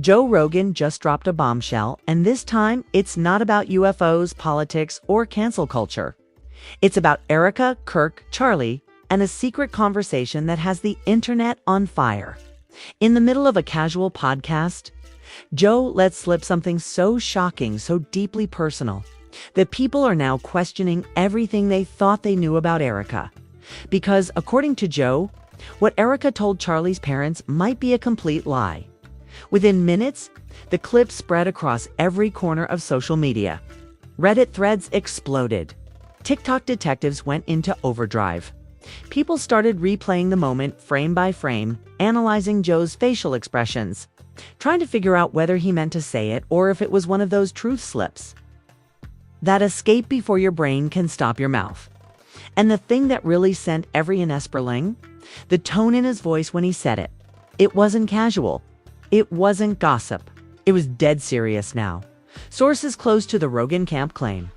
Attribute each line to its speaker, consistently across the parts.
Speaker 1: Joe Rogan just dropped a bombshell, and this time it's not about UFOs, politics, or cancel culture. It's about Erika Kirk, Charlie, and a secret conversation that has the internet on fire. In the middle of a casual podcast, Joe lets slip something so shocking, so deeply personal, that people are now questioning everything they thought they knew about Erika. Because, according to Joe, what Erika told Charlie's parents might be a complete lie. Within minutes, the clip spread across every corner of social media. Reddit threads exploded. TikTok detectives went into overdrive. People started replaying the moment frame by frame, analyzing Joe's facial expressions, trying to figure out whether he meant to say it or if it was one of those truth slips that escape before your brain can stop your mouth. And the thing that really sent everyone esperling? The tone in his voice when he said it. It wasn't casual. It wasn't gossip. It was dead serious now. Sources close to the Rogan camp claim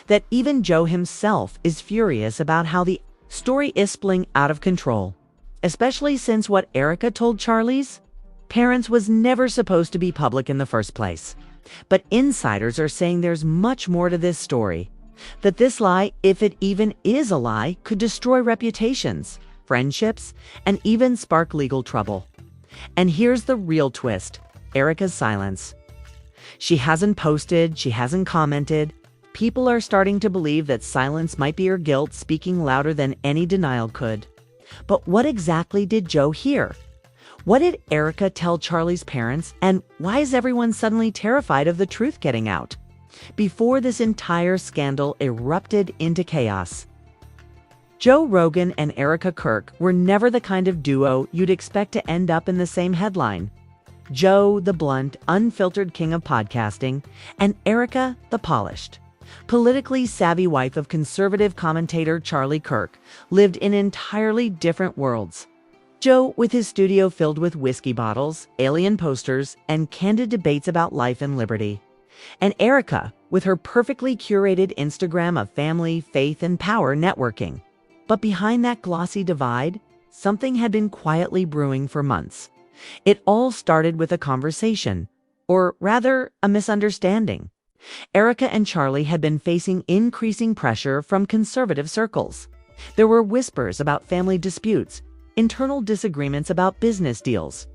Speaker 1: that even Joe himself is furious about how the story is spilling out of control, especially since what Erika told Charlie's parents was never supposed to be public in the first place. But insiders are saying there's much more to this story, that this lie, if it even is a lie, could destroy reputations, friendships, and even spark legal trouble. And here's the real twist: Erika's silence. She hasn't posted, she hasn't commented. People are starting to believe that silence might be her guilt speaking louder than any denial could. But what exactly did Joe hear? What did Erika tell Charlie's parents, and why is everyone suddenly terrified of the truth getting out? Before this entire scandal erupted into chaos. Joe Rogan and Erika Kirk were never the kind of duo you'd expect to end up in the same headline. Joe, the blunt, unfiltered king of podcasting, and Erika, the polished, politically savvy wife of conservative commentator Charlie Kirk, lived in entirely different worlds. Joe, with his studio filled with whiskey bottles, alien posters, and candid debates about life and liberty. And Erika, with her perfectly curated Instagram of family, faith, and power networking. But behind that glossy divide, something had been quietly brewing for months. It all started with a conversation, or rather, a misunderstanding. Erika and Charlie had been facing increasing pressure from conservative circles. There were whispers about family disputes, internal disagreements about business deals,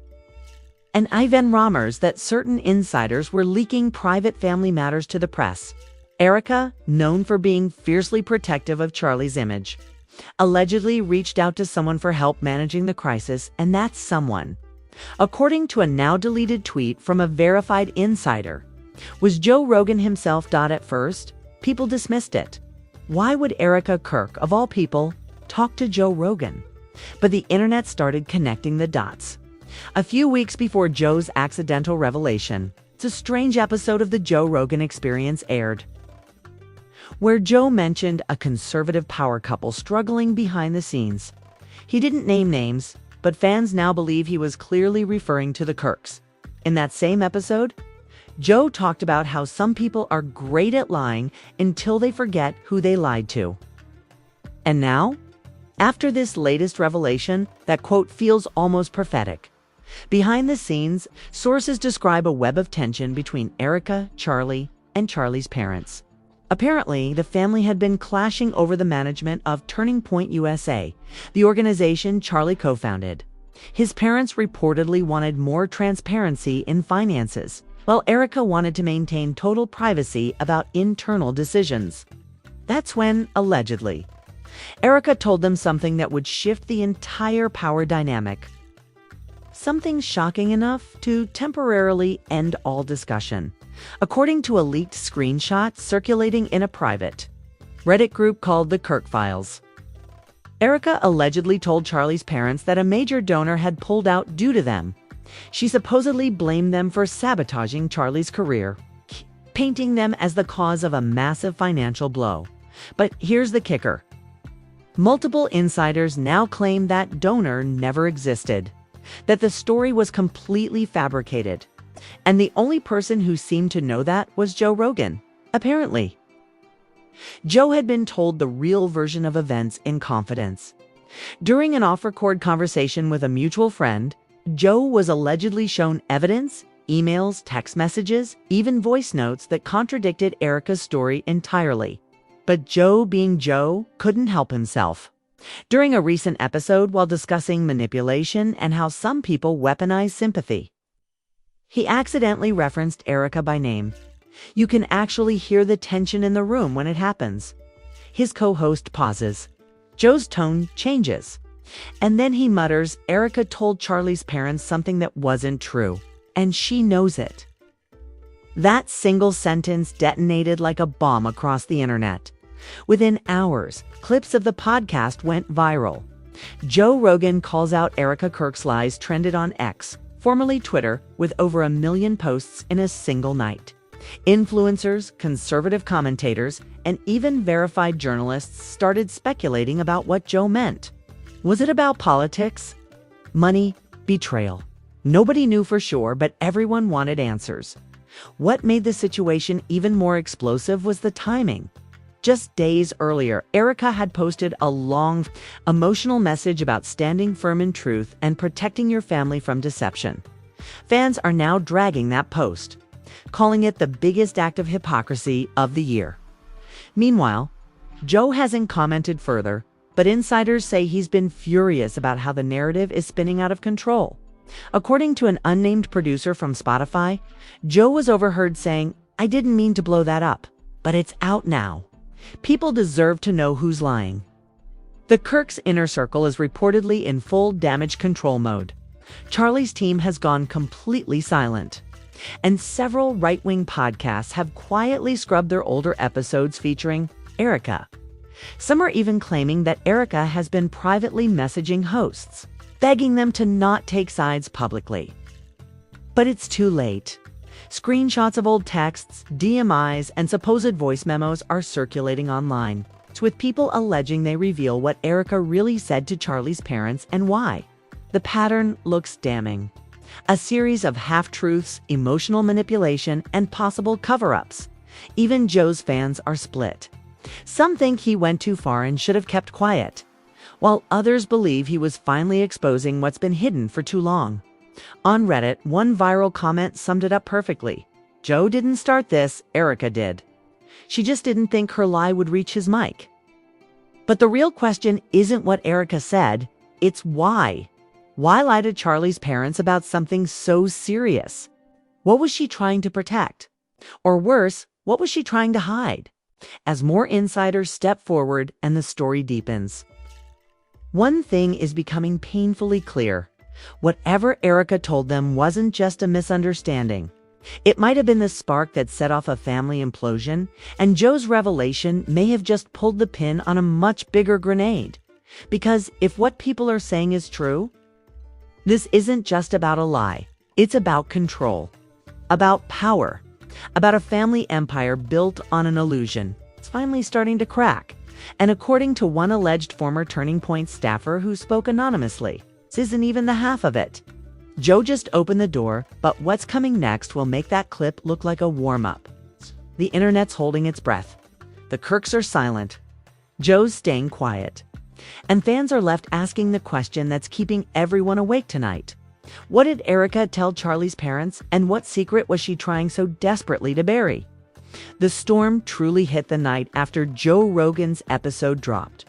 Speaker 1: and even rumors that certain insiders were leaking private family matters to the press. Erika, known for being fiercely protective of Charlie's image, allegedly reached out to someone for help managing the crisis, and that someone, according to a now-deleted tweet from a verified insider, was Joe Rogan himself. At first, people dismissed it. Why would Erika Kirk, of all people, talk to Joe Rogan? But the internet started connecting the dots. A few weeks before Joe's accidental revelation, a strange episode of the Joe Rogan Experience aired, where Joe mentioned a conservative power couple struggling behind the scenes. He didn't name names, but fans now believe he was clearly referring to the Kirks. In that same episode, Joe talked about how some people are great at lying until they forget who they lied to. And now, after this latest revelation, that quote feels almost prophetic. Behind the scenes, sources describe a web of tension between Erika, Charlie, and Charlie's parents. Apparently, the family had been clashing over the management of Turning Point USA, the organization Charlie co-founded. His parents reportedly wanted more transparency in finances, while Erika wanted to maintain total privacy about internal decisions. That's when, allegedly, Erika told them something that would shift the entire power dynamic. Something shocking enough to temporarily end all discussion, according to a leaked screenshot circulating in a private Reddit group called the Kirk Files. Erika allegedly told Charlie's parents that a major donor had pulled out due to them. She supposedly blamed them for sabotaging Charlie's career, painting them as the cause of a massive financial blow. But here's the kicker. Multiple insiders now claim that donor never existed, that the story was completely fabricated, and the only person who seemed to know that was Joe Rogan, apparently. Joe had been told the real version of events in confidence. During an off-record conversation with a mutual friend, Joe was allegedly shown evidence emails, text messages, even voice notes that contradicted Erika's story entirely. But Joe, being Joe, couldn't help himself. During a recent episode while discussing manipulation and how some people weaponize sympathy, he accidentally referenced Erika by name. You can actually hear the tension in the room when it happens. His co-host pauses. Joe's tone changes. And then he mutters, Erika told Charlie's parents something that wasn't true, and she knows it. That single sentence detonated like a bomb across the internet. Within hours, clips of the podcast went viral. Joe Rogan calls out Erika Kirk's lies trended on X, formerly Twitter, with over 1 million posts in a single night. Influencers, conservative commentators, and even verified journalists started speculating about what Joe meant. Was it about politics? Money? Betrayal? Nobody knew for sure, but everyone wanted answers. What made the situation even more explosive was the timing. Just days earlier, Erika had posted a long, emotional message about standing firm in truth and protecting your family from deception. Fans are now dragging that post, calling it the biggest act of hypocrisy of the year. Meanwhile, Joe hasn't commented further, but insiders say he's been furious about how the narrative is spinning out of control. According to an unnamed producer from Spotify, Joe was overheard saying, "I didn't mean to blow that up, but it's out now. People deserve to know who's lying." The Kirks' inner circle is reportedly in full damage control mode. Charlie's team has gone completely silent. And several right-wing podcasts have quietly scrubbed their older episodes featuring Erika. Some are even claiming that Erika has been privately messaging hosts, begging them to not take sides publicly. But it's too late. Screenshots of old texts, DMIs, and supposed voice memos are circulating online, with people alleging they reveal what Erika really said to Charlie's parents and why. The pattern looks damning. A series of half-truths, emotional manipulation, and possible cover-ups. Even Joe's fans are split. Some think he went too far and should have kept quiet, while others believe he was finally exposing what's been hidden for too long. On Reddit, one viral comment summed it up perfectly. Joe didn't start this, Erika did. She just didn't think her lie would reach his mic. But the real question isn't what Erika said, it's why. Why lie to Charlie's parents about something so serious? What was she trying to protect? Or worse, what was she trying to hide? As more insiders step forward and the story deepens, one thing is becoming painfully clear. Whatever Erika told them wasn't just a misunderstanding. It might have been the spark that set off a family implosion, and Joe's revelation may have just pulled the pin on a much bigger grenade. Because if what people are saying is true, this isn't just about a lie. It's about control, about power, about a family empire built on an illusion. It's finally starting to crack. And according to one alleged former Turning Point staffer who spoke anonymously, this isn't even the half of it. Joe just opened the door, but what's coming next will make that clip look like a warm-up. The internet's holding its breath. The Kirks are silent. Joe's staying quiet. And fans are left asking the question that's keeping everyone awake tonight. What did Erika tell Charlie's parents, and what secret was she trying so desperately to bury? The storm truly hit the night after Joe Rogan's episode dropped.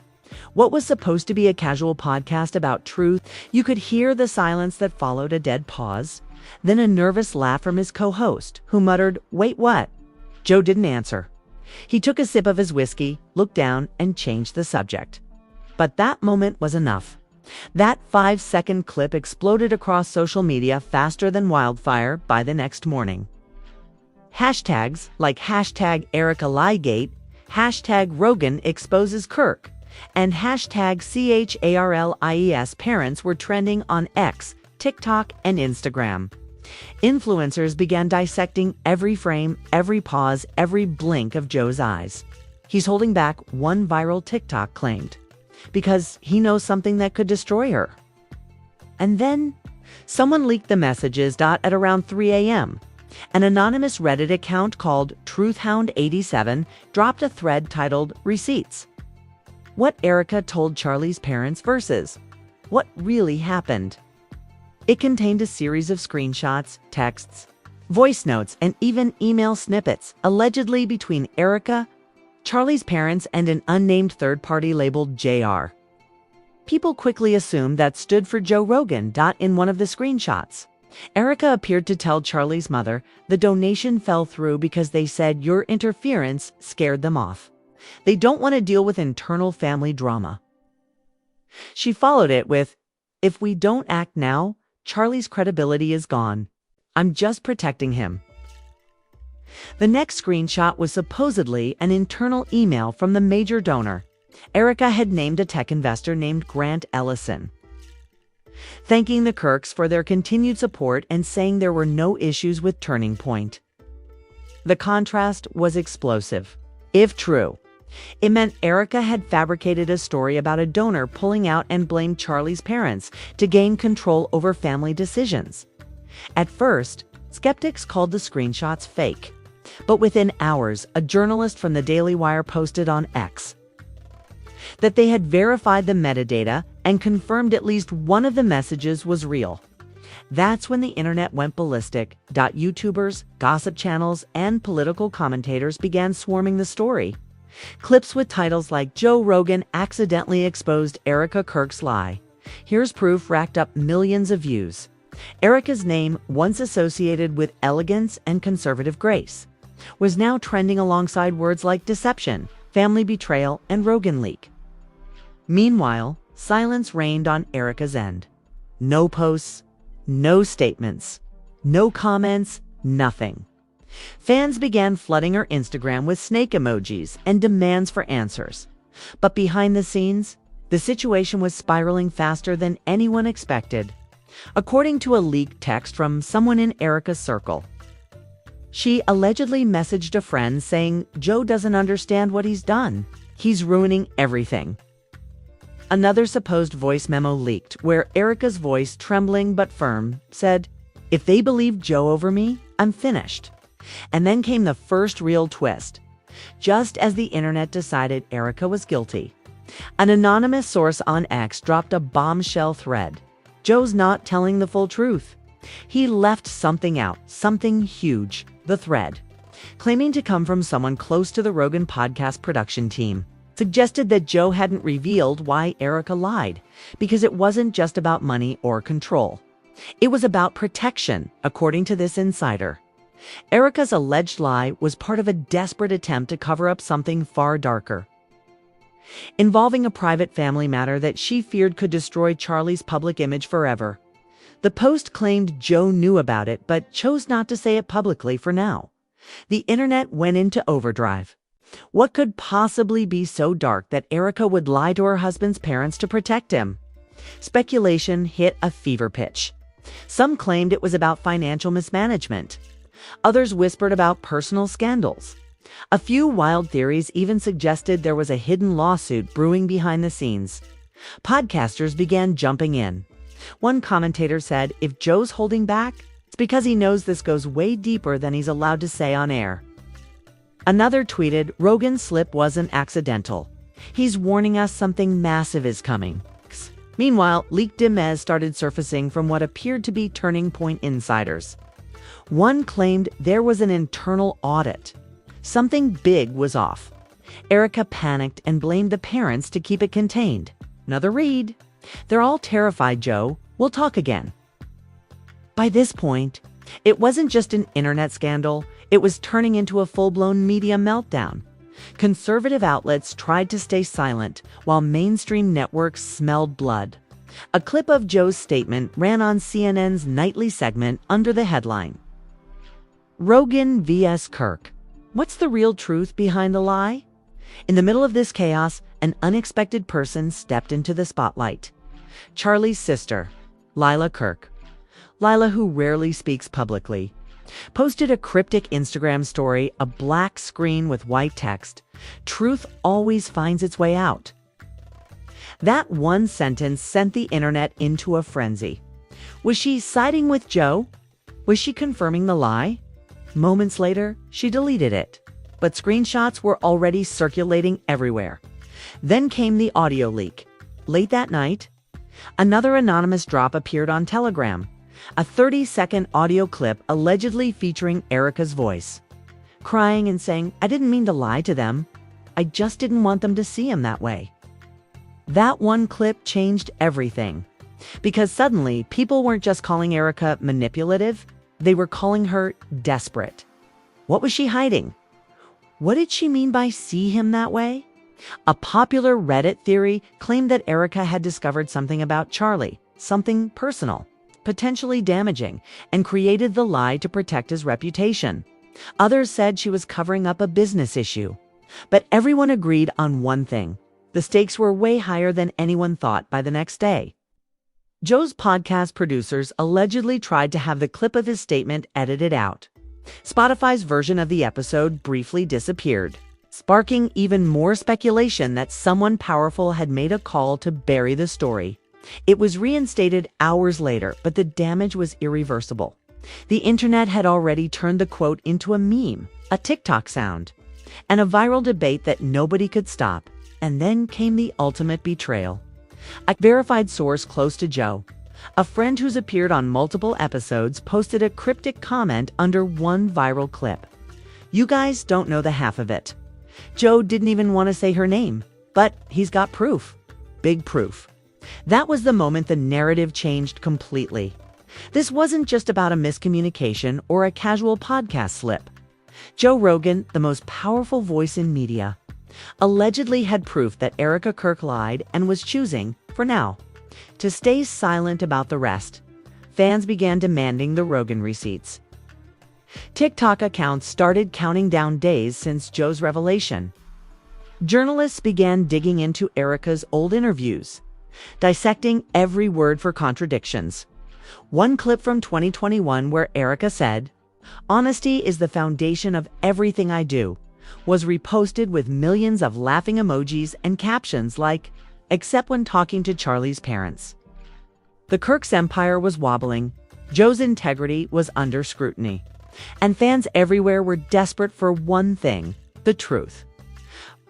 Speaker 1: What was supposed to be a casual podcast about truth, you could hear the silence that followed a dead pause, then a nervous laugh from his co-host, who muttered, "Wait, what?" Joe didn't answer. He took a sip of his whiskey, looked down, and changed the subject. But that moment was enough. That 5-second clip exploded across social media faster than wildfire by the next morning. Hashtags like hashtag Erika Liegate, hashtag Rogan exposes Kirk, and hashtag CHARLIES parents were trending on X, TikTok, and Instagram. Influencers began dissecting every frame, every pause, every blink of Joe's eyes. He's holding back, one viral TikTok claimed, because he knows something that could destroy her. And then, someone leaked the messages at around 3 a.m. An anonymous Reddit account called TruthHound87 dropped a thread titled Receipts. What Erika told Charlie's parents versus what really happened. It contained a series of screenshots, texts, voice notes, and even email snippets, allegedly between Erika, Charlie's parents, and an unnamed third party labeled JR. People quickly assumed that stood for Joe Rogan. In one of the screenshots, Erika appeared to tell Charlie's mother the donation fell through because they said your interference scared them off. They don't want to deal with internal family drama. She followed it with, "If we don't act now, Charlie's credibility is gone. I'm just protecting him." The next screenshot was supposedly an internal email from the major donor. Erika had named a tech investor named Grant Ellison, thanking the Kirks for their continued support and saying there were no issues with Turning Point. The contrast was explosive. If true, it meant Erika had fabricated a story about a donor pulling out and blamed Charlie's parents to gain control over family decisions. At first, skeptics called the screenshots fake, but within hours, a journalist from the Daily Wire posted on X that they had verified the metadata and confirmed at least one of the messages was real. That's when the internet went ballistic. YouTubers, gossip channels, and political commentators began swarming the story. Clips with titles like "Joe Rogan accidentally exposed Erika Kirk's lie. Here's proof" racked up millions of views. Erika's name, once associated with elegance and conservative grace, was now trending alongside words like deception, family betrayal, and Rogan leak. Meanwhile, silence reigned on Erika's end. No posts, no statements, no comments, nothing. Fans began flooding her Instagram with snake emojis and demands for answers. But behind the scenes, the situation was spiraling faster than anyone expected. According to a leaked text from someone in Erika's circle, she allegedly messaged a friend saying, "Joe doesn't understand what he's done. He's ruining everything." Another supposed voice memo leaked where Erika's voice, trembling but firm, said, "If they believe Joe over me, I'm finished." And then came the first real twist. Just as the internet decided Erika was guilty, an anonymous source on X dropped a bombshell thread. "Joe's not telling the full truth. He left something out, something huge." The thread, claiming to come from someone close to the Rogan podcast production team, suggested that Joe hadn't revealed why Erika lied, because it wasn't just about money or control. It was about protection, according to this insider. Erika's alleged lie was part of a desperate attempt to cover up something far darker, involving a private family matter that she feared could destroy Charlie's public image forever. The post claimed Joe knew about it, but chose not to say it publicly for now. The internet went into overdrive. What could possibly be so dark that Erika would lie to her husband's parents to protect him? Speculation hit a fever pitch. Some claimed it was about financial mismanagement. Others whispered about personal scandals. A few wild theories even suggested there was a hidden lawsuit brewing behind the scenes. Podcasters began jumping in. One commentator said, "If Joe's holding back, it's because he knows this goes way deeper than he's allowed to say on air." Another tweeted, "Rogan's slip wasn't accidental. He's warning us something massive is coming." Meanwhile, leaked DMs started surfacing from what appeared to be Turning Point insiders. One claimed there was an internal audit. Something big was off. Erika panicked and blamed the parents to keep it contained. Another read, "They're all terrified, Joe. We'll talk again." By this point, it wasn't just an internet scandal. It was turning into a full-blown media meltdown. Conservative outlets tried to stay silent, while mainstream networks smelled blood. A clip of Joe's statement ran on CNN's nightly segment under the headline, "Rogan vs. Kirk. What's the real truth behind the lie?" In the middle of this chaos, an unexpected person stepped into the spotlight. Charlie's sister, Lila Kirk. Lila, who rarely speaks publicly, posted a cryptic Instagram story, a black screen with white text. "Truth always finds its way out." That one sentence sent the internet into a frenzy. Was she siding with Joe? Was she confirming the lie? Moments later, she deleted it, but screenshots were already circulating everywhere. Then came the audio leak. Late that night, another anonymous drop appeared on Telegram. A 30-second audio clip allegedly featuring Erika's voice, crying and saying, "I didn't mean to lie to them. I just didn't want them to see him that way." That one clip changed everything, because suddenly people weren't just calling Erika manipulative, they were calling her desperate. What was she hiding? What did she mean by "see him that way"? A popular Reddit theory claimed that Erika had discovered something about Charlie, something personal, potentially damaging, and created the lie to protect his reputation. Others said she was covering up a business issue. But everyone agreed on one thing: the stakes were way higher than anyone thought by the next day. Joe's podcast producers allegedly tried to have the clip of his statement edited out. Spotify's version of the episode briefly disappeared, sparking even more speculation that someone powerful had made a call to bury the story. It was reinstated hours later, but the damage was irreversible. The internet had already turned the quote into a meme, a TikTok sound, and a viral debate that nobody could stop. And then came the ultimate betrayal. A verified source close to Joe, a friend who's appeared on multiple episodes, posted a cryptic comment under one viral clip. "You guys don't know the half of it. Joe didn't even want to say her name, but he's got proof. Big proof." That was the moment the narrative changed completely. This wasn't just about a miscommunication or a casual podcast slip. Joe Rogan, the most powerful voice in media, allegedly had proof that Erika Kirk lied and was choosing, for now, to stay silent about the rest. Fans began demanding the Rogan receipts. TikTok accounts started counting down days since Joe's revelation. Journalists began digging into Erika's old interviews, dissecting every word for contradictions. One clip from 2021 where Erika said, "Honesty is the foundation of everything I do," was reposted with millions of laughing emojis and captions like, "except when talking to Charlie's parents." The Kirk's empire was wobbling, Joe's integrity was under scrutiny, and fans everywhere were desperate for one thing: the truth.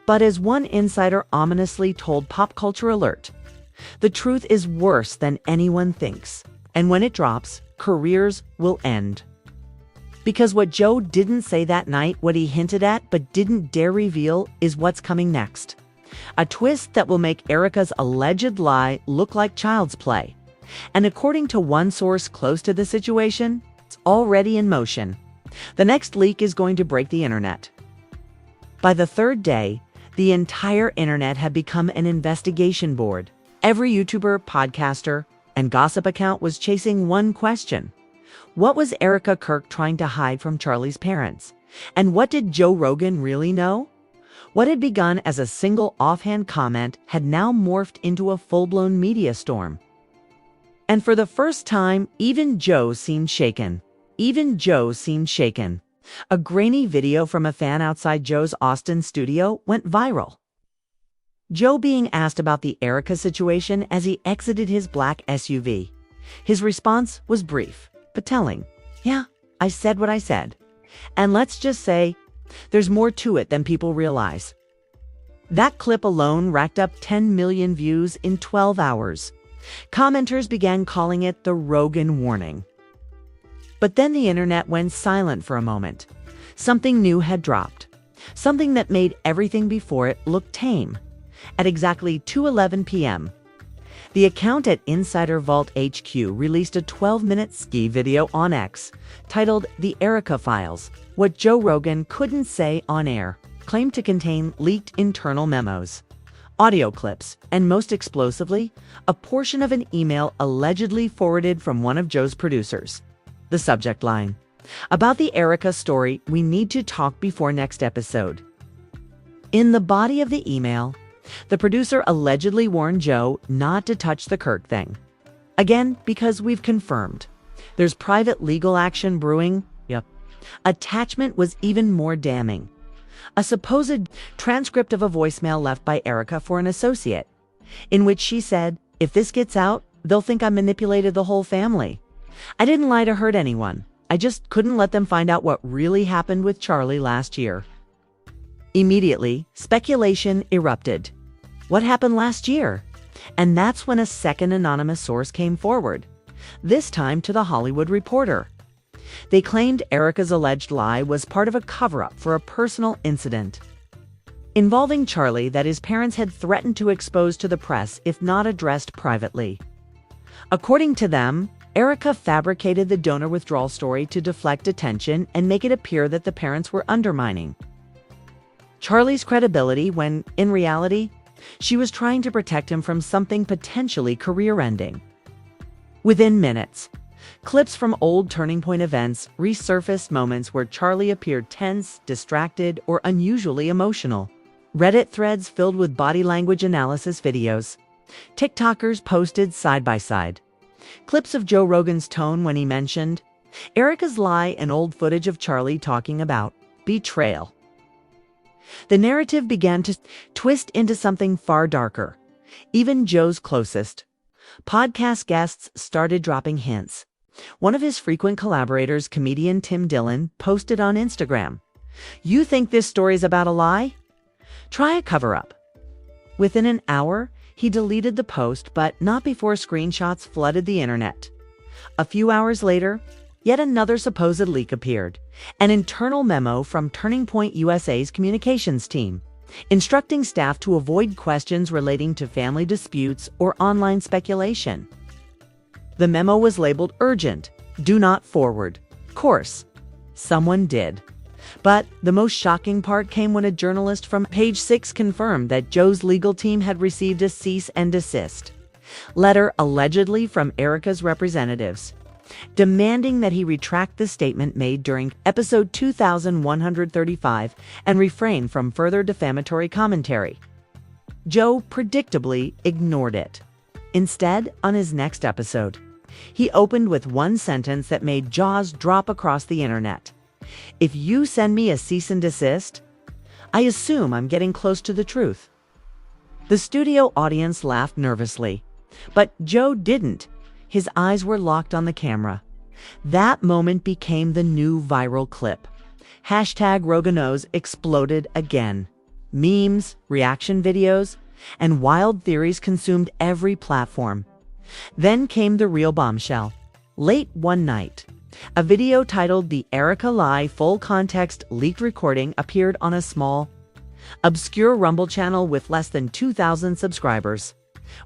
Speaker 1: But as one insider ominously told Pop Culture Alert, the truth is worse than anyone thinks, and when it drops, careers will end. Because what Joe didn't say that night, what he hinted at but didn't dare reveal, is what's coming next. A twist that will make Erika's alleged lie look like child's play. And according to one source close to the situation, it's already in motion. The next leak is going to break the internet. By the third day, the entire internet had become an investigation board. Every YouTuber, podcaster, and gossip account was chasing one question: what was Erika Kirk trying to hide from Charlie's parents? And what did Joe Rogan really know? What had begun as a single offhand comment had now morphed into a full-blown media storm. And for the first time, even Joe seemed shaken. A grainy video from a fan outside Joe's Austin studio went viral. Joe being asked about the Erika situation as he exited his black SUV. His response was brief, but telling. "Yeah, I said what I said. And let's just say, there's more to it than people realize." That clip alone racked up 10 million views in 12 hours. Commenters began calling it the Rogan warning. But then the internet went silent for a moment. Something new had dropped. Something that made everything before it look tame. At exactly 2:11 p.m., the account at Insider Vault HQ released a 12-minute ski video on X titled "The Erika Files: What Joe Rogan Couldn't Say on Air," claimed to contain leaked internal memos, audio clips, and most explosively, a portion of an email allegedly forwarded from one of Joe's producers. The subject line: "About the Erika story, we need to talk before next episode." In the body of the email, the producer allegedly warned Joe not to touch the Kirk thing. Again, because we've confirmed there's private legal action brewing. Yep. Attachment was even more damning. A supposed transcript of a voicemail left by Erika for an associate, in which she said, "If this gets out, they'll think I manipulated the whole family. I didn't lie to hurt anyone. I just couldn't let them find out what really happened with Charlie last year." Immediately, speculation erupted. What happened last year? And that's when a second anonymous source came forward. this time to The Hollywood Reporter. They claimed Erika's alleged lie was part of a cover-up for a personal incident involving Charlie that his parents had threatened to expose to the press if not addressed privately. According to them, Erika fabricated the donor withdrawal story to deflect attention and make it appear that the parents were undermining Charlie's credibility when, in reality, she was trying to protect him from something potentially career-ending. Within minutes, clips from old Turning Point events resurfaced moments where Charlie appeared tense, distracted, or unusually emotional. Reddit threads filled with body language analysis videos. TikTokers posted side-by-side clips of Joe Rogan's tone when he mentioned Erika's lie and old footage of Charlie talking about betrayal. The narrative began to twist into something far darker. Even Joe's closest podcast guests started dropping hints. One of his frequent collaborators, comedian Tim Dillon, posted on Instagram, "You think this story's about a lie? Try a cover-up." Within an hour, he deleted the post, but not before screenshots flooded the internet. A few hours later, yet another supposed leak appeared, an internal memo from Turning Point USA's communications team, instructing staff to avoid questions relating to family disputes or online speculation. The memo was labeled urgent, do not forward. Of course, someone did. But the most shocking part came when a journalist from Page Six confirmed that Joe's legal team had received a cease and desist letter allegedly from Erika's representatives, demanding that he retract the statement made during episode 2135 and refrain from further defamatory commentary. Joe predictably ignored it. Instead, on his next episode, he opened with one sentence that made jaws drop across the internet. "If you send me a cease and desist, I assume I'm getting close to the truth." The studio audience laughed nervously, but Joe didn't. His eyes were locked on the camera. That moment became the new viral clip. #Roganos exploded again. Memes, reaction videos, and wild theories consumed every platform. Then came the real bombshell. Late one night, a video titled "The Erika Lie Full Context Leaked Recording" appeared on a small, obscure Rumble channel with less than 2,000 subscribers.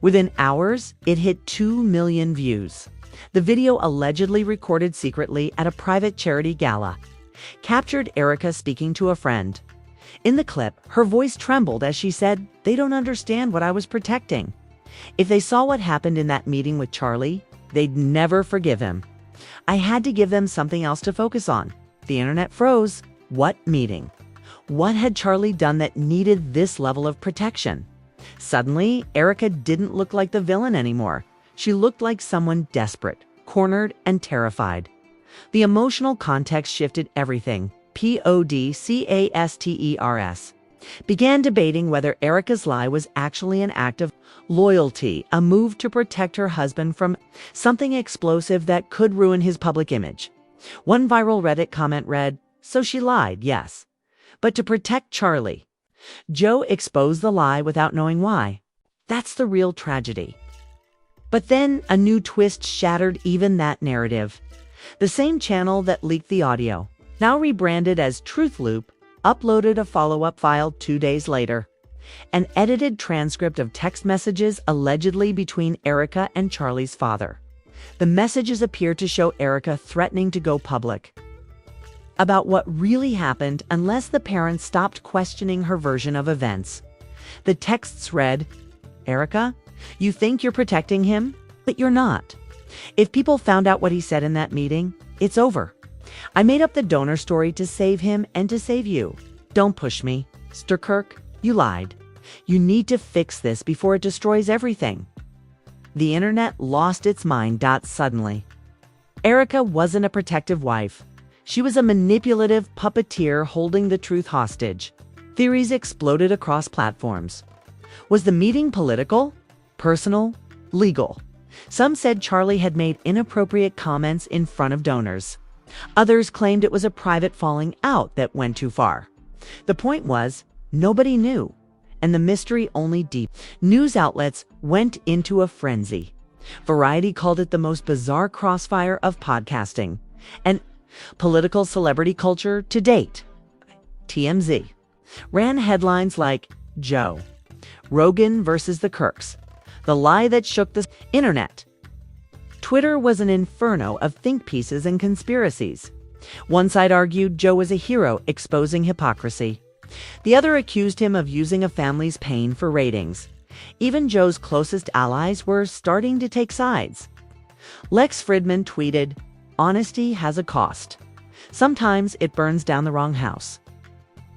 Speaker 1: Within hours, it hit 2 million views. The video, allegedly recorded secretly at a private charity gala, captured Erika speaking to a friend. In the clip, her voice trembled as she said, "They don't understand what I was protecting. If they saw what happened in that meeting with Charlie, they'd never forgive him. I had to give them something else to focus on." The internet froze. What meeting? What had Charlie done that needed this level of protection? Suddenly, Erika didn't look like the villain anymore. She looked like someone desperate, cornered, and terrified. The emotional context shifted everything. Podcasters began debating whether Erika's lie was actually an act of loyalty, a move to protect her husband from something explosive that could ruin his public image. One viral Reddit comment read, "So she lied, yes, but to protect Charlie." Joe exposed the lie without knowing why. That's the real tragedy. But then a new twist shattered even that narrative. The same channel that leaked the audio, now rebranded as Truth Loop, uploaded a follow-up file 2 days later. An edited transcript of text messages allegedly between Erika and Charlie's father. The messages appear to show Erika threatening to go public about what really happened unless the parents stopped questioning her version of events. The texts read, "Erika, you think you're protecting him, but you're not. If people found out what he said in that meeting, it's over. I made up the donor story to save him and to save you. Don't push me. Mr. Kirk, you lied. You need to fix this before it destroys everything." The internet lost its mind suddenly. Erika wasn't a protective wife. She was a manipulative puppeteer holding the truth hostage. Theories exploded across platforms. Was the meeting political, personal, legal? Some said Charlie had made inappropriate comments in front of donors. Others claimed it was a private falling out that went too far. The point was, nobody knew, and the mystery only deepened. News outlets went into a frenzy. Variety called it the most bizarre crossfire of podcasting and political celebrity culture to date. TMZ ran headlines like Joe, Rogan versus the Kirks, the lie that shook the internet. Twitter was an inferno of think pieces and conspiracies. One side argued Joe was a hero exposing hypocrisy. The other accused him of using a family's pain for ratings. Even Joe's closest allies were starting to take sides. Lex Fridman tweeted, "Honesty has a cost. Sometimes it burns down the wrong house."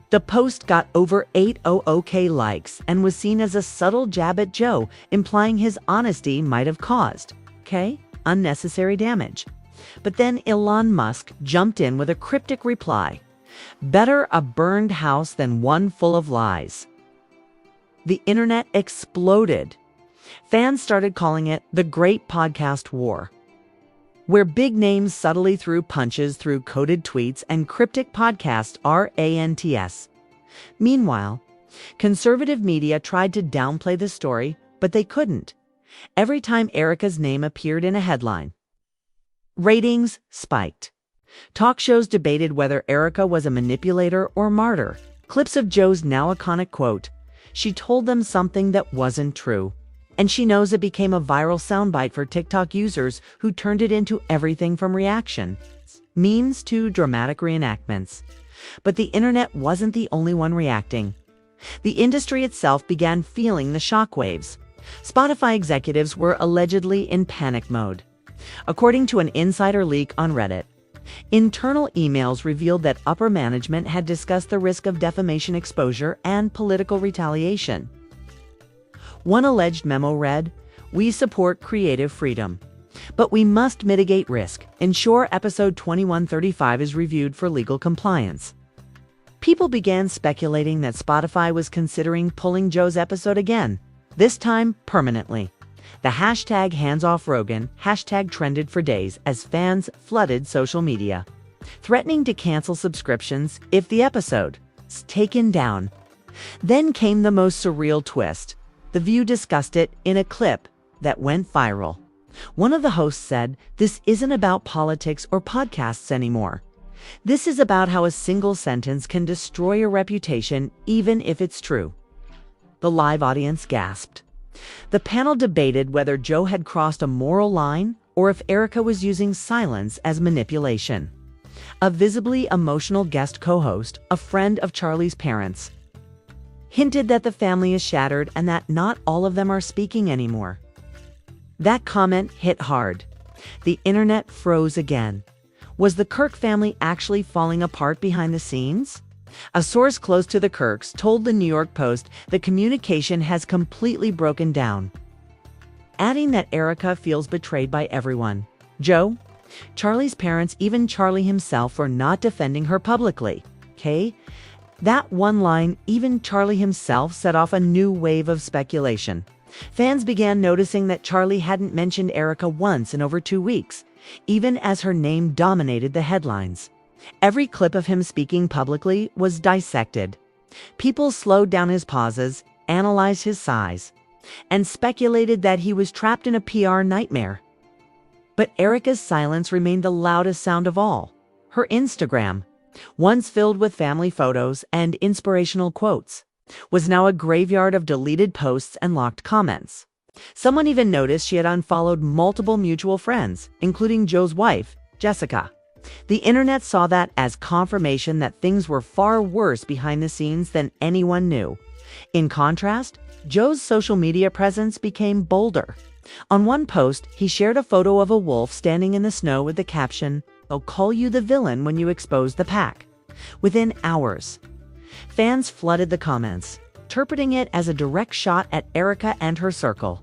Speaker 1: The post got over 800K likes and was seen as a subtle jab at Joe, implying his honesty might have caused unnecessary damage. But then Elon Musk jumped in with a cryptic reply. "Better a burned house than one full of lies." The internet exploded. Fans started calling it the Great Podcast War, where big names subtly threw punches through coded tweets and cryptic podcast rants. Meanwhile, conservative media tried to downplay the story, but they couldn't. Every time Erika's name appeared in a headline, ratings spiked. Talk shows debated whether Erika was a manipulator or martyr. Clips of Joe's now iconic quote, "She told them something that wasn't true." And she knows it became a viral soundbite for TikTok users who turned it into everything from reaction memes to dramatic reenactments. But the internet wasn't the only one reacting. The industry itself began feeling the shockwaves. Spotify executives were allegedly in panic mode. According to an insider leak on Reddit, internal emails revealed that upper management had discussed the risk of defamation exposure and political retaliation. One alleged memo read, "We support creative freedom, but we must mitigate risk. Ensure episode 2135 is reviewed for legal compliance." People began speculating that Spotify was considering pulling Joe's episode again, this time permanently. The hashtag #HandsOffRogan hashtag trended for days as fans flooded social media, threatening to cancel subscriptions if the episode was taken down. Then came the most surreal twist. The View discussed it in a clip that went viral. One of the hosts said, "This isn't about politics or podcasts anymore. This is about how a single sentence can destroy a reputation even if it's true." The live audience gasped. The panel debated whether Joe had crossed a moral line or if Erika was using silence as manipulation. A visibly emotional guest co-host, a friend of Charlie's parents, hinted that the family is shattered and that not all of them are speaking anymore. That comment hit hard. The internet froze again. Was the Kirk family actually falling apart behind the scenes? A source close to the Kirks told the New York Post that communication has completely broken down, adding that Erika feels betrayed by everyone. Joe, Charlie's parents, even Charlie himself, for not defending her publicly. That one line, even Charlie himself, set off a new wave of speculation. Fans began noticing that Charlie hadn't mentioned Erika once in over 2 weeks, even as her name dominated the headlines. Every clip of him speaking publicly was dissected. People slowed down his pauses, analyzed his sighs, and speculated that he was trapped in a PR nightmare. But Erika's silence remained the loudest sound of all. Her Instagram, once filled with family photos and inspirational quotes, was now a graveyard of deleted posts and locked comments. Someone even noticed she had unfollowed multiple mutual friends, including Joe's wife, Jessica. The internet saw that as confirmation that things were far worse behind the scenes than anyone knew. In contrast, Joe's social media presence became bolder. On one post, he shared a photo of a wolf standing in the snow with the caption, "I'll call you the villain when you expose the pack." Within hours, fans flooded the comments, interpreting it as a direct shot at Erika and her circle.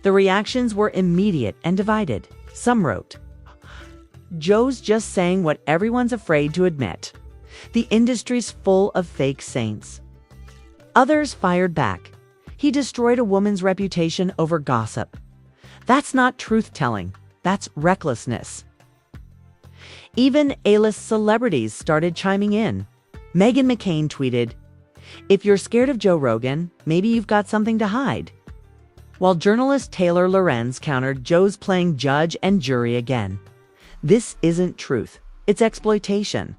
Speaker 1: The reactions were immediate and divided. Some wrote, "Joe's just saying what everyone's afraid to admit. The industry's full of fake saints." Others fired back. "He destroyed a woman's reputation over gossip. That's not truth-telling. That's recklessness." Even A-list celebrities started chiming in. Meghan McCain tweeted, "If you're scared of Joe Rogan, maybe you've got something to hide." while journalist Taylor Lorenz countered Joe's playing judge and jury again. This isn't truth, it's exploitation.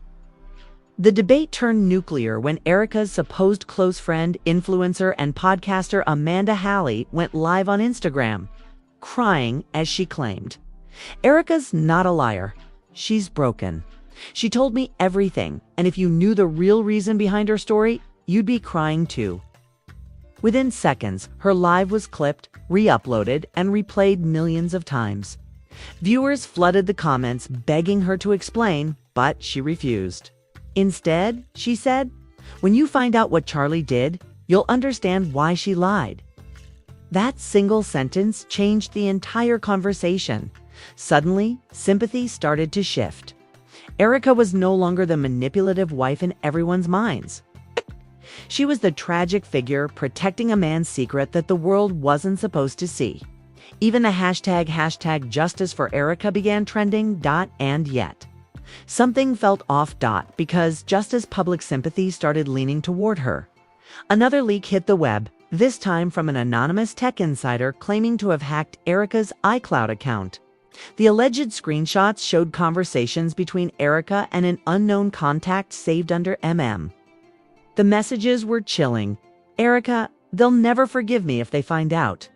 Speaker 1: The debate turned nuclear when Erika's supposed close friend, influencer, and podcaster Amanda Halley went live on Instagram, crying as she claimed, "Erika's not a liar. She's broken. She told me everything, and if you knew the real reason behind her story, you'd be crying too." Within seconds, her live was clipped, re-uploaded, and replayed millions of times. Viewers flooded the comments begging her to explain, but she refused. Instead, she said, "When you find out what Charlie did, you'll understand why she lied." That single sentence changed the entire conversation. Suddenly, sympathy started to shift. Erika was no longer the manipulative wife in everyone's minds. She was the tragic figure protecting a man's secret that the world wasn't supposed to see. Even the hashtag justice for Erika began trending. And yet, something felt off. Because just as public sympathy started leaning toward her, another leak hit the web, this time from an anonymous tech insider claiming to have hacked Erika's iCloud account. The alleged screenshots showed conversations between Erika and an unknown contact saved under MM. The messages were chilling. "Erika, they'll never forgive me if they find out.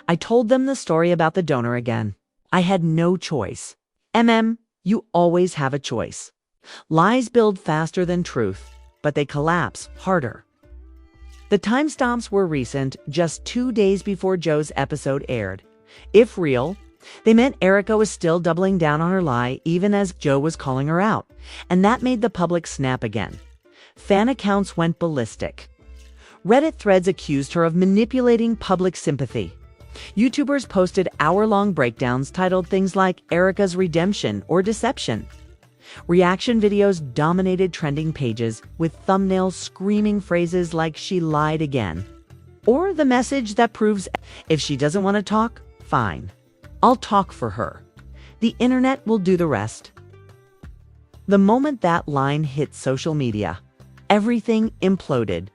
Speaker 1: I told them the story about the donor again. I had no choice. MM, you always have a choice. Lies build faster than truth, but they collapse harder." The timestamps were recent, just 2 days before Joe's episode aired. If real, they meant Erika was still doubling down on her lie even as Joe was calling her out, and that made the public snap again. Fan accounts went ballistic. Reddit threads accused her of manipulating public sympathy. YouTubers posted hour-long breakdowns titled things like "Erika's Redemption" or "Deception." Reaction videos dominated trending pages, with thumbnails screaming phrases like "she lied again," or "the message that proves if she doesn't want to talk, fine. I'll talk for her. The internet will do the rest." The moment that line hit social media, everything imploded.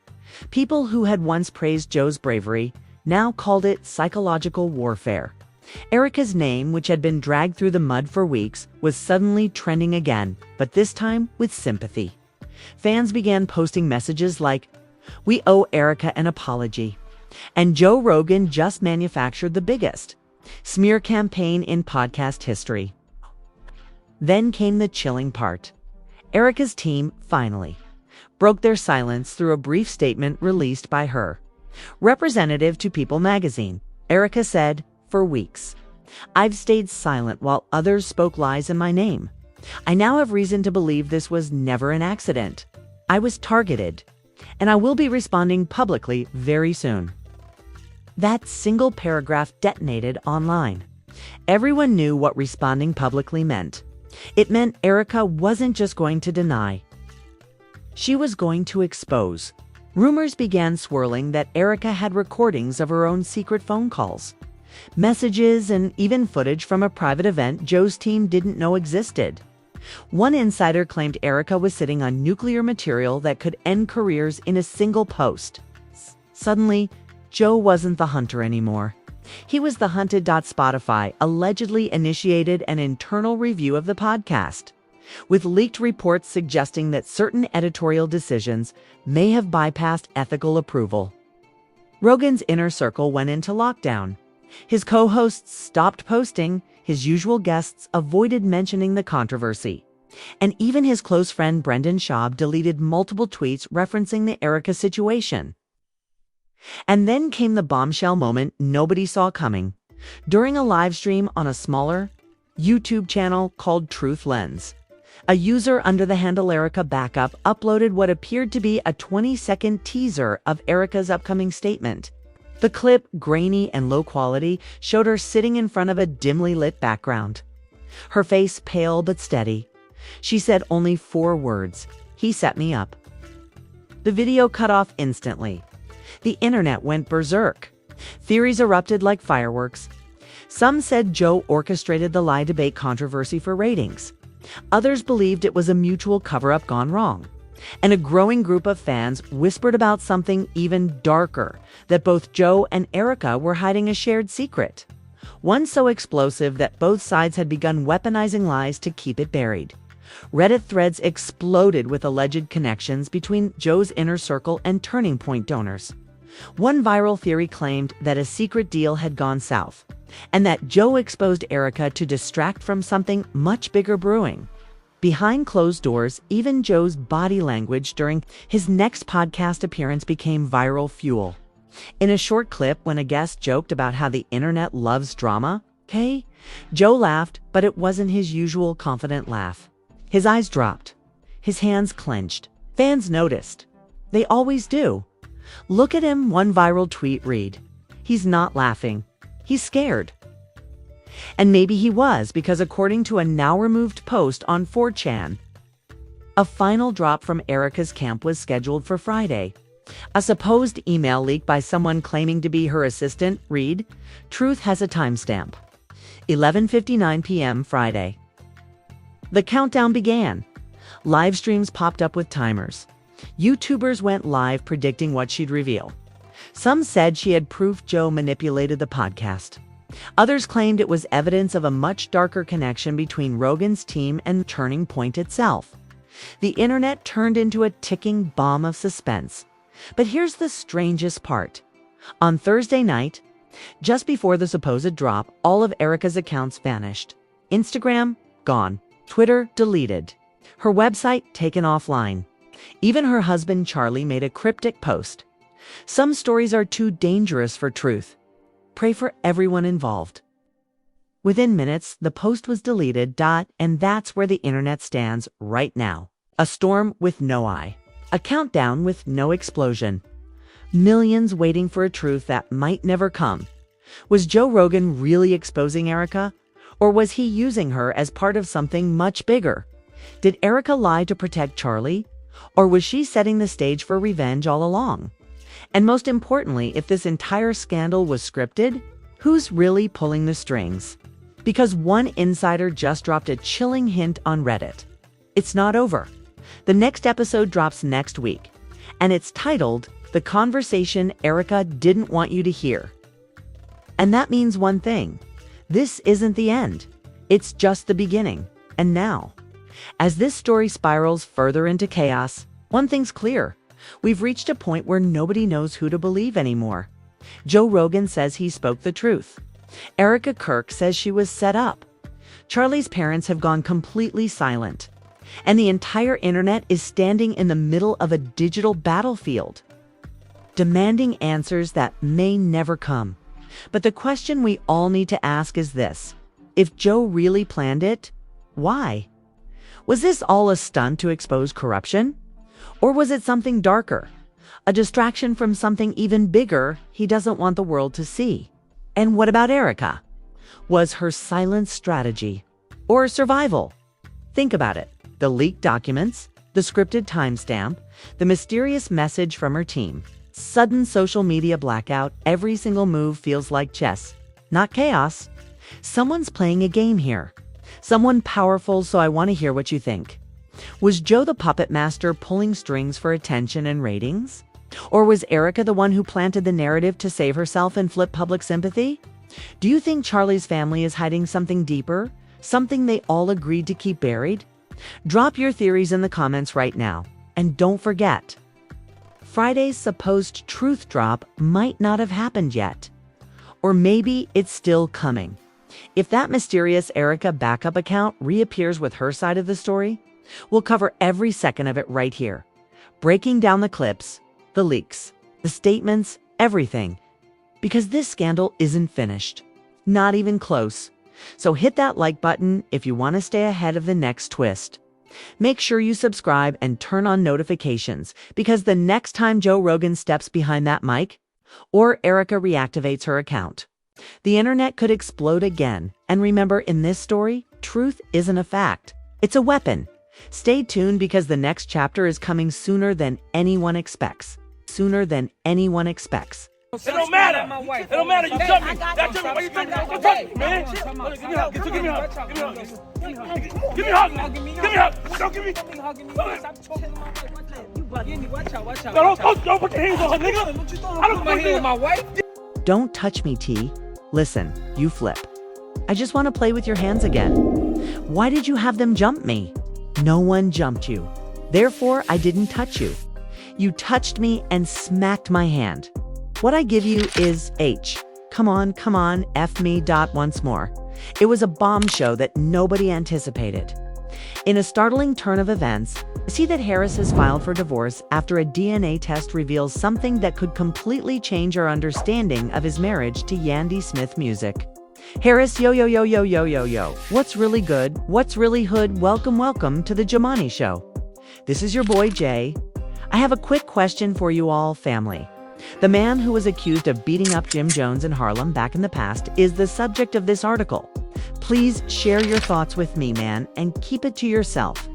Speaker 1: People who had once praised Joe's bravery now called it psychological warfare. Erika's name, which had been dragged through the mud for weeks, was suddenly trending again, but this time with sympathy. Fans began posting messages like, "We owe Erika an apology," and "Joe Rogan just manufactured the biggest smear campaign in podcast history." Then came the chilling part. Erika's team finally broke their silence through a brief statement released by her representative to People magazine. Erika said, "For weeks, I've stayed silent while others spoke lies in my name. I now have reason to believe this was never an accident. I was targeted, and I will be responding publicly very soon." That single paragraph detonated online. Everyone knew what responding publicly meant. It meant Erika wasn't just going to deny. She was going to expose. Rumors began swirling that Erika had recordings of her own secret phone calls, messages, and even footage from a private event Joe's team didn't know existed. One insider claimed Erika was sitting on nuclear material that could end careers in a single post. Suddenly, Joe wasn't the hunter anymore. He was the hunted. Spotify allegedly initiated an internal review of the podcast, with leaked reports suggesting that certain editorial decisions may have bypassed ethical approval. Rogan's inner circle went into lockdown. His co-hosts stopped posting, his usual guests avoided mentioning the controversy, and even his close friend Brendan Schaub deleted multiple tweets referencing the Erika situation. And then came the bombshell moment nobody saw coming. During a live stream on a smaller YouTube channel called Truth Lens, a user under the handle Erika Backup uploaded what appeared to be a 20-second teaser of Erika's upcoming statement. The clip, grainy and low quality, showed her sitting in front of a dimly lit background. Her face pale but steady. She said only 4 words: "He set me up." The video cut off instantly. The internet went berserk. Theories erupted like fireworks. Some said Joe orchestrated the lie debate controversy for ratings. Others believed it was a mutual cover-up gone wrong. And a growing group of fans whispered about something even darker, that both Joe and Erika were hiding a shared secret. One so explosive that both sides had begun weaponizing lies to keep it buried. Reddit threads exploded with alleged connections between Joe's inner circle and Turning Point donors. One viral theory claimed that a secret deal had gone south, and that Joe exposed Erika to distract from something much bigger brewing. Behind closed doors, even Joe's body language during his next podcast appearance became viral fuel. In a short clip, when a guest joked about how the internet loves drama, Joe laughed, but it wasn't his usual confident laugh. His eyes dropped. His hands clenched. Fans noticed. They always do. Look at him, one viral tweet read. He's not laughing. He's scared. And maybe he was, because according to a now-removed post on 4chan, a final drop from Erika's camp was scheduled for Friday. A supposed email leak by someone claiming to be her assistant read, "Truth has a timestamp. 11:59 p.m. Friday." The countdown began. Live streams popped up with timers. YouTubers went live predicting what she'd reveal. Some said she had proof Joe manipulated the podcast. Others claimed it was evidence of a much darker connection between Rogan's team and Turning Point itself. The internet turned into a ticking bomb of suspense. But here's the strangest part. On Thursday night, just before the supposed drop, all of Erika's accounts vanished. Instagram, gone. Twitter, deleted. Her website, taken offline. Even her husband, Charlie, made a cryptic post. Some stories are too dangerous for truth. Pray for everyone involved. Within minutes, the post was deleted, and that's where the internet stands right now. A storm with no eye. A countdown with no explosion. Millions waiting for a truth that might never come. Was Joe Rogan really exposing Erika? Or was he using her as part of something much bigger? Did Erika lie to protect Charlie? Or was she setting the stage for revenge all along? And most importantly, if this entire scandal was scripted, who's really pulling the strings? Because one insider just dropped a chilling hint on Reddit. It's not over. The next episode drops next week, and it's titled, "The Conversation Erika Didn't Want You to Hear." And that means one thing. This isn't the end. It's just the beginning. And now, as this story spirals further into chaos, one thing's clear. We've reached a point where nobody knows who to believe anymore. Joe Rogan says he spoke the truth. Erika Kirk says she was set up. Charlie's parents have gone completely silent. And the entire internet is standing in the middle of a digital battlefield, demanding answers that may never come. But the question we all need to ask is this. If Joe really planned it, why? Was this all a stunt to expose corruption? Or was it something darker? A distraction from something even bigger he doesn't want the world to see? And what about Erika? Was her silence strategy or survival? Think about it. The leaked documents, the scripted timestamp, the mysterious message from her team. Sudden social media blackout, every single move feels like chess, not chaos. Someone's playing a game here. Someone powerful, so I want to hear what you think. Was Joe the puppet master pulling strings for attention and ratings? Or was Erika the one who planted the narrative to save herself and flip public sympathy? Do you think Charlie's family is hiding something deeper? Something they all agreed to keep buried? Drop your theories in the comments right now. And don't forget, Friday's supposed truth drop might not have happened yet. Or maybe it's still coming. If that mysterious Erika backup account reappears with her side of the story, we'll cover every second of it right here. Breaking down the clips, the leaks, the statements, everything. Because this scandal isn't finished. Not even close. So hit that like button if you want to stay ahead of the next twist. Make sure you subscribe and turn on notifications, because the next time Joe Rogan steps behind that mic, or Erika reactivates her account, the internet could explode again. And remember, in this story, truth isn't a fact. It's a weapon. Stay tuned, because the next chapter is coming sooner than anyone expects. Sooner than anyone expects.
Speaker 2: It don't matter. It don't matter. You jumped me. That jumped me. Why you jumping? Don't touch me, man. Give me a hug. Give me a hug. Give me a hug. Give me a hug. Give me a hug. Don't give me. Don't put your hands on her, nigga. I don't put my hands on my wife.
Speaker 1: Don't touch me, T. Listen, you flip. I just want to play with your hands again. Why did you have them jump me? No one jumped you. Therefore, I didn't touch you. You touched me and smacked my hand. What I give you is H. Come on, F me. Once more. It was a bomb show that nobody anticipated. In a startling turn of events, see that Harris has filed for divorce after a DNA test reveals something that could completely change our understanding of his marriage to Yandy Smith Music. Harris, yo. What's really good? What's really hood? Welcome to the Jamani Show. This is your boy, Jay. I have a quick question for you all, family. The man who was accused of beating up Jim Jones in Harlem back in the past is the subject of this article. Please share your thoughts with me, man, and keep it to yourself.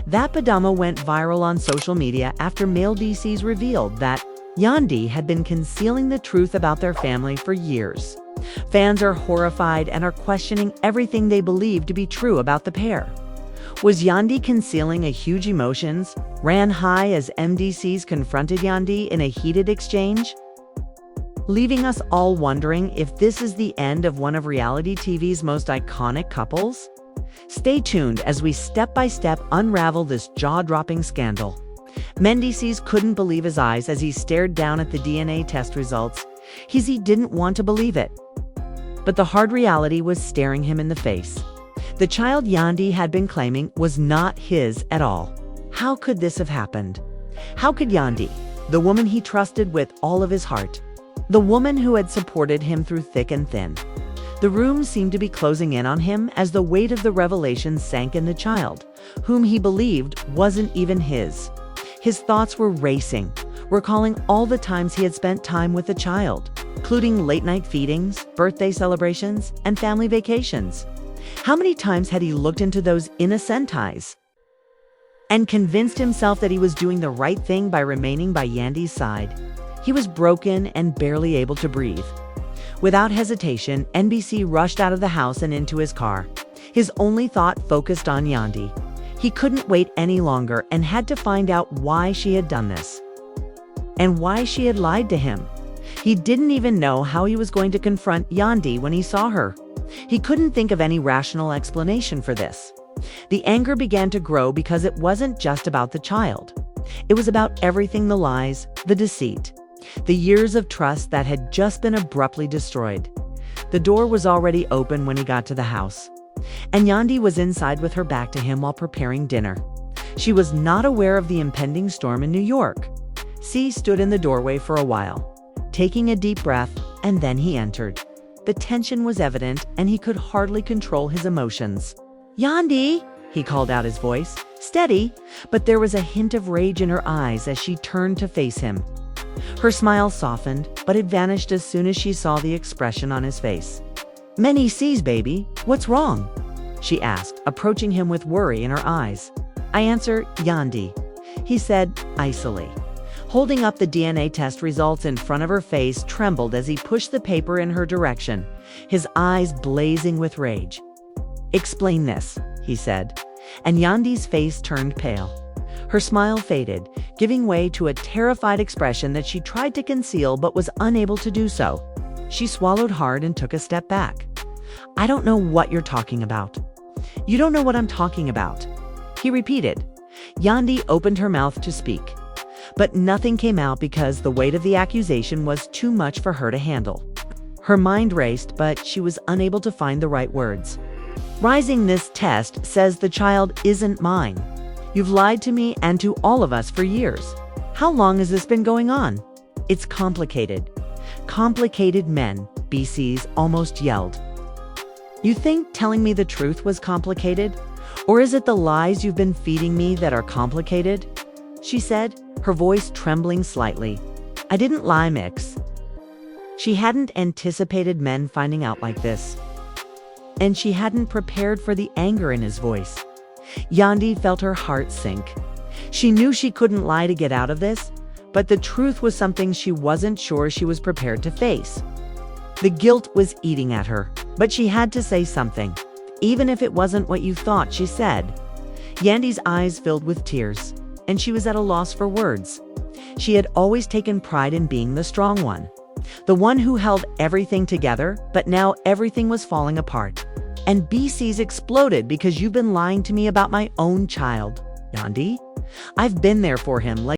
Speaker 1: That Padama went viral on social media after male DCs revealed that Yandy had been concealing the truth about their family for years. Fans are horrified and are questioning everything they believe to be true about the pair. Was Yandy concealing a huge emotions, ran high as MDCs confronted Yandy in a heated exchange? Leaving us all wondering if this is the end of one of reality TV's most iconic couples? Stay tuned as we step by step unravel this jaw-dropping scandal. Mendices couldn't believe his eyes as he stared down at the DNA test results. He didn't want to believe it. But the hard reality was staring him in the face. The child Yandy had been claiming was not his at all. How could this have happened? How could Yandy, the woman he trusted with all of his heart, the woman who had supported him through thick and thin? The room seemed to be closing in on him as the weight of the revelation sank in the child, whom he believed wasn't even his. His thoughts were racing, recalling all the times he had spent time with the child, including late-night feedings, birthday celebrations, and family vacations. How many times had he looked into those innocent eyes and convinced himself that he was doing the right thing by remaining by Yandy's side? He was broken and barely able to breathe. Without hesitation, NBC rushed out of the house and into his car. His only thought focused on Yandy. He couldn't wait any longer and had to find out why she had done this and why she had lied to him. He didn't even know how he was going to confront Yandy when he saw her. He couldn't think of any rational explanation for this. The anger began to grow because it wasn't just about the child. It was about everything: the lies, the deceit, the years of trust that had just been abruptly destroyed. The door was already open when he got to the house, and Yandy was inside with her back to him while preparing dinner. She was not aware of the impending storm in New York. C stood in the doorway for a while, taking a deep breath, and then he entered. The tension was evident, and he could hardly control his emotions. "Yandy," he called out, his voice steady, but there was a hint of rage in her eyes as she turned to face him. Her smile softened, but it vanished as soon as she saw the expression on his face. "Many sees, baby. What's wrong?" she asked, approaching him with worry in her eyes. "I answer, Yandy," he said icily. Holding up the DNA test results in front of her face, trembled as he pushed the paper in her direction, his eyes blazing with rage. "Explain this," he said, and Yandy's face turned pale. Her smile faded, giving way to a terrified expression that she tried to conceal but was unable to do so. She swallowed hard and took a step back. "I don't know what you're talking about." "You don't know what I'm talking about," he repeated. Yandy opened her mouth to speak, but nothing came out because the weight of the accusation was too much for her to handle. Her mind raced, but she was unable to find the right words. "Rising, this test says the child isn't mine. You've lied to me and to all of us for years. How long has this been going on? It's complicated." "Complicated men," BCs almost yelled. "You think telling me the truth was complicated? Or is it the lies you've been feeding me that are complicated?" she said, her voice trembling slightly. "I didn't lie, Mix." She hadn't anticipated men finding out like this, and she hadn't prepared for the anger in his voice. Yandy felt her heart sink. She knew she couldn't lie to get out of this, but the truth was something she wasn't sure she was prepared to face. The guilt was eating at her, but she had to say something, even if it wasn't what you thought, she said. Yandy's eyes filled with tears. and she was at a loss for words. She had always taken pride in being the strong one, the one who held everything together, but now everything was falling apart. And BC's exploded because you've been lying to me about my own child. Yandi, I've been there for him like